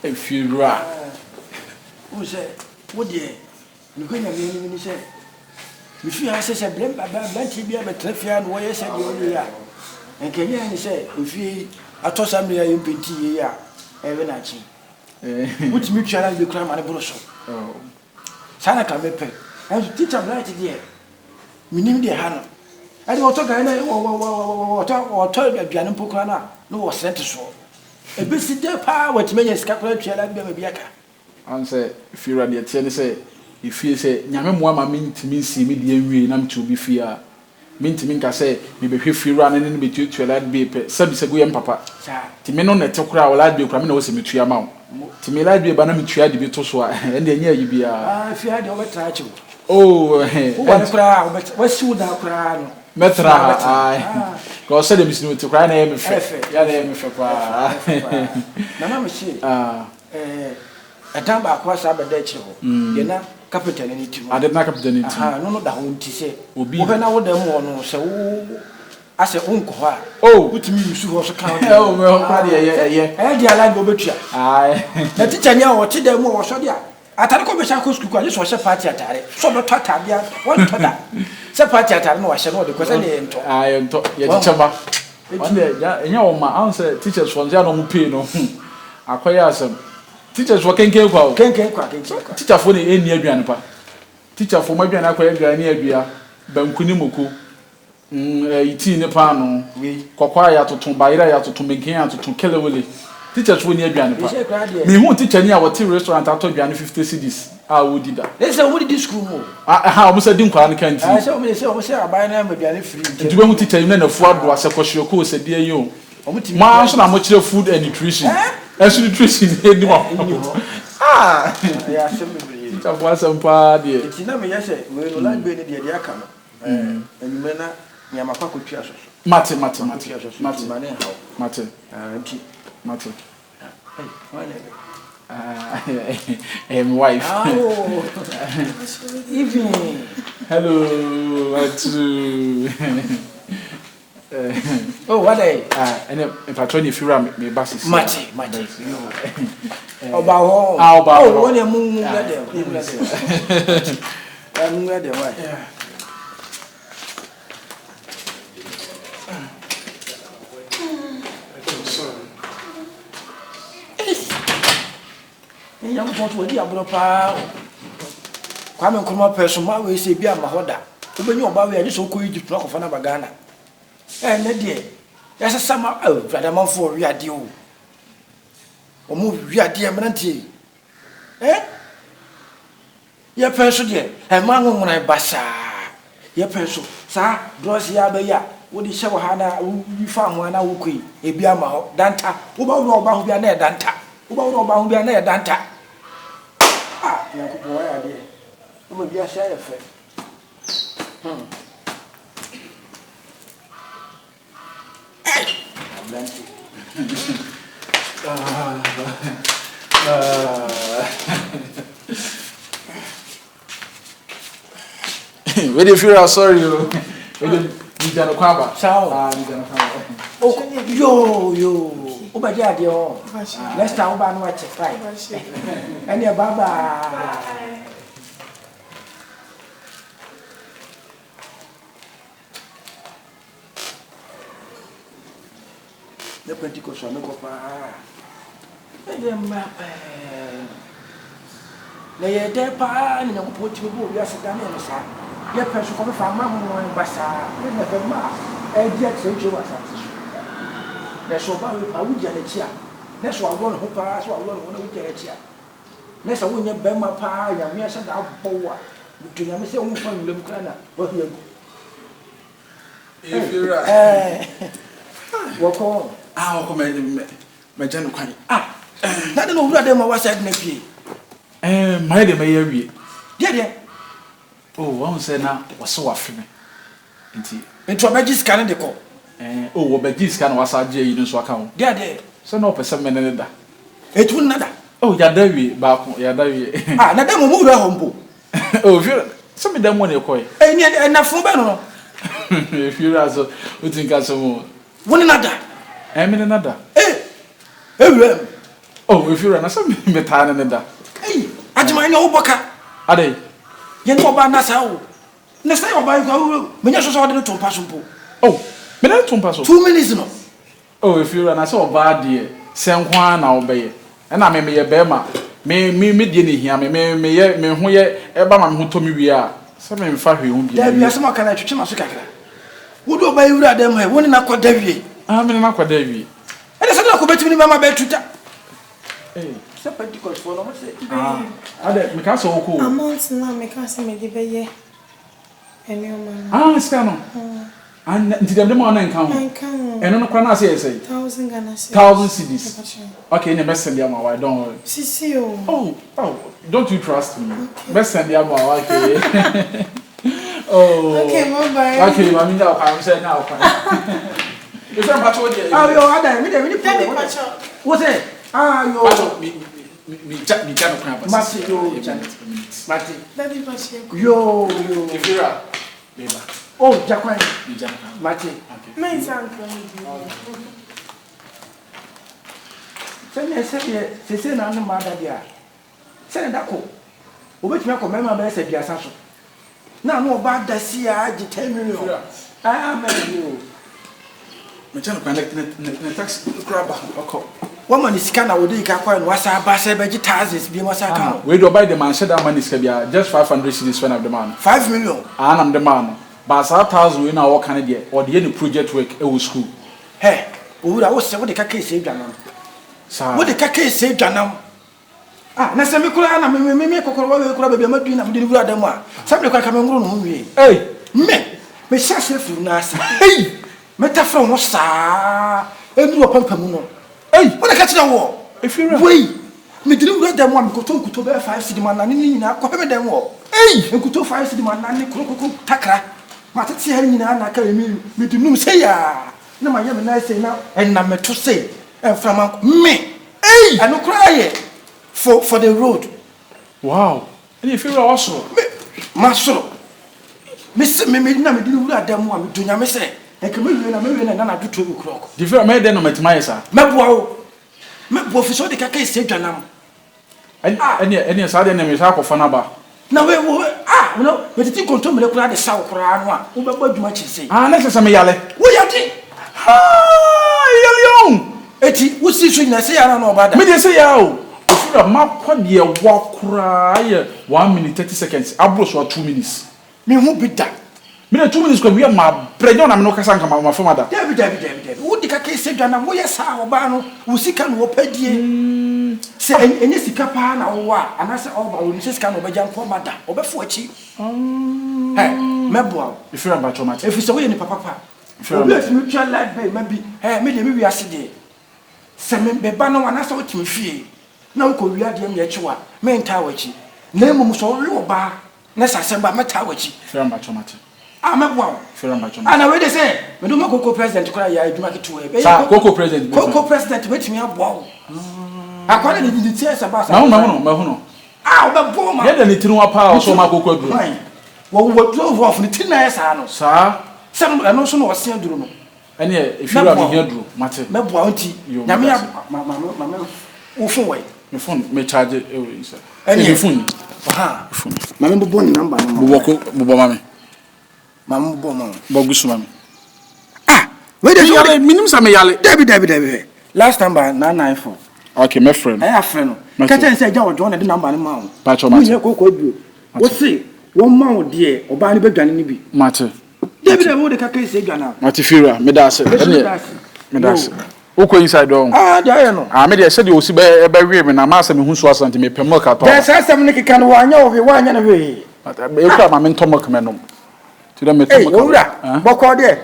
If you ra. Who said, what dear? You couldn't have any say. If you have said, blame TB, but Treffian, why I said, and can you say, if you I told somebody I am pretty, even at you. Which mutual you cram and a brosso. Oh, Sana can be paid. And teach a blight dear. We name the Hannah. I don't talk or told a piano pocana, no was sent to show. A busy day power to make a scapular chair like baby. answer if you run your tenny say, if you say, Yamama mean to me, see me the envy, and I'm to be fear. Mean to me, I say, maybe if you run in between to a lad be a service a good papa. To me, no net to cry, or I'd be a criminal cemetery amount. To me, I'd be a banana to be to swat, and then you be a. If you had your title. Oh, One crowd, but what's you now crying? Metra, I go said him to cry name if I name if Mamma, she, a time back was a bedecho. You're not capital in it. I did not captain it. No, that won't say. Will be when I would them one, so I said, Uncle, oh, which means you also count. Oh, well, yeah. And the allied Bobetria. Aye, the teacher now, what did them more so there? I thought I could just watch a party at it. So not Tatabia, one to that. Some party at no, I shall know because I am your chamba. One day, my answer teachers from Jano Pino. Acquire some teachers working can't teacher for the end near Grandpa. Teacher for my grand acquire near Bia, Bankunimuku, 18 pano, Coquia to Tumbaira to Megan to Kelly. Teachers will near Grandpa. Me won't teach any our tea restaurant after 50 CDs. I would do that. There's a woody school. I almost didn't call the canteen. I saw me say, I buy them with any free. Do you want to teach a man of what was a question? Course, said, dear you. Marshall, how much of food and nutrition? As nutrition, anymore. Ah, yeah, simply. It was some party. It's not me, I say, we will like being the Yakama. And you may not, Yamapa could pierce us. Mate. Hey, my name. Wife. Oh, evening. Hello, Oh, what day? And if I turn if you ram me, Bassy. Mate. About home. Oh, when you're moving there. I'm ready. Why? Young pot will be a blow. Kwame Nkrumah person, my way say, be a mahoda. When you're about where you so cool, you talk of Anabagana. And dear, there's a summer out, Radamon for Ria Dio. Or move Ria Diamanti. Eh? Your person, dear, and Mango when I bassa. Your person, sir, draws the Abaya. What is show Hana? You found one hour quick, a Biama, Danta, about Biana Danta, about Biana Danta. Ah, boy, I did. I'm a dear sheriff. Where do you feel sorry? You don't know. Oh, yo. Oh, my dad, yo. Let's talk about what you fight. And your baba. The Pentecost on the Copa. And then, my lay a dead pan and a put you over your sedan and a sack. Your person from Mamma and Bassa, never mark. And yet, so you was that's what I would get a chair. That's what I want to pass, what I want to get a chair. That's a winner, Bema pie, and me said out power. To them, say, only from Lumcana. What you if you're right. Walk on. I'll come my general crying. Ah, I don't know what them was at Nephi. My dear, may Yeah. Oh, one said now was so often. Into a magic scanning the call. Oh, but this can was our jay in so account. Yeah, so no person minute. it wouldn't matter. Oh, Yadawi, Baku, Yadawi. Ah, not them will move home. Oh, if you some of them want your coin. And enough for Beno. If you are so, we think as some more. One another. I mean another. Eh, Ewura. Oh, if you run some metan and that. Hey, ajima ni oboka. Ade. Ye no ba na sa wo. Na say oba you me nya so de to paso po. Oh, me na to paso. 2 minutes no. Oh, if you run I say oba de senkwa na obeye. E na me ye be ma. Me die ne hia me ho ye e ba ma me ho to me wi a. Se me mfa hwe hu bi. Da wi asema kana twetwe na so kakra. Wo do oba ewura dem ha, woni na kwada wi. Ah, me na kwada wi. E de se na ko betimi ni mama be tuta. Eh, se Pentecost for no say. Ah, ade me ka so ko. Amount na me ka se me de be ye. Eni o man. Ah, ska no. And nti dem mo na nka ho. Eno no kwa na say say. 1000 Ghana cedis. 1000 cedis. Okay, ne best send ya ma why don't worry. Sisi o. Oh, don't you trust me? Okay. Best send ya ma okay. Oh. Okay, bye. Okay, mami da kwa say na kwa. If I'm patrol there. Ah, yo, ada me de Daddy patrol. What say? Ah, yo. Patrol me chat no kwa ba. Mati yo, Mati. Daddy patrol. Yo. Ifira. Beba. Oh, Jakwan. Me jana. Mati. Okay. Me san ko. Se na ma da dia. Se na ko. Obetumi akọ mema ba ese biasa so. Na no ba da si a agi 10 million. Ah, man yo. Me jana kwa na tax grab akọ. Woman is scan awodi ka kwa no wasa ba se be gi thousands bi mo sa ka. We do buy the man share that money ska bia just 500 cedis when of the man. 5 million. Ah, am the man. But 1000 we na work kan there or the any project work e wo school. Hey, owura wo se wo de ka case dwanam. Sa. Wo de ka case dwanam. Ah, na se me kura na me kokoro wo kura bebia madu na me de wura dem a. Sa me kura ka me ngoro no ho wie. Hey, me shase fu na asa. hey. Me ta fra wo sa. Endu opampamu no. Hey, What the catch wo? if you Wait. Me didn't read them one kuto be 5 cedi man na ni na ko be dem wo. hey, Kuto 5 cedi man na ni kuku takra. Ma tete ha ni na ka me dinum say ya. Na ma ye me na say na en na me to say. En from me. hey. I no cry for the road. Wow. And if you also. Masoro. Me se me na me didn't read them one me dunya me say. E ke me we na do to krok. The fear made them at my sir. Me bo fi so de ka kai se dwanam. Any Saturday name is half of Fanaba. Na we no we titi konto me kura de saw kura no a wo be baduma chi sei. Ah, let's say me yale. Wo yade. Ah, yale on. Eti wo si so nyina sei ara no obada. Me dey say ya o. Ofura map de wa kura ye 1 minute 30 seconds. Abro so 2 minutes. Me hu bi da. Me na 2 minutes ko we ma prejo na me no kasa nka ma fama da. David. Wo di ka kai se dwanam wo ye sa oba no wo sika no padie. Se enye sika pa na wo a anase oba wo ni sika no obaja nko mada. Obefo achi. Hey, mebo. If you about traumatic. If so we ni papa pa. Obi afimi twa life be maybe. Me de me wi ase de. Se me be ba no anase wo timi fie. Na wo ko wi ade me echiwa. Me nta wachi. Na emum so wo oba na sasemba meta wachi. If you about traumatic. Ah, mebo. If you about traumatic. Ana we dey say, me do Koko president kura ya adwuma keto e. Sa Koko president. Koko president wetimi abo. Akwale ni di tie sa ba sa. Na no. Ah, obebo ma. Ye de ni tinu apa o so ma Koko aduro. Wo drove off ni tin na sa no. Sa Sam no so no wose aduro no. Ene if you are me here duro, mate. Mebo anti. Nyame ya mama wo phone we. Me phone me charge e we sir. Ene phone. Aha. Mama bo ni number no. Bo mama. Mama bo mama. Bo gusu mama. Ah, we dey yale minim sa me yale. David. Last number 994. Okay, my friend. I have friend. Ka ten say ja ojo na de number no ma wo. Ba cho mate. Wo Koko aduro. Wo say wo ma wo de oba ni bedwane ni bi. Mate. David wo de ka kai se dwana. Mate Fira, me da se. Me da se. Uko inside don. Ah, there no. Ah, me dey say dey osi be we me na ma se me hu so asante me pemo ka to. There say some ni kika no wanya wo wanya na we. Mate, e kwa ma me ntomo ka me no. Ti da me Hey, tomo ka. owura. Boko de.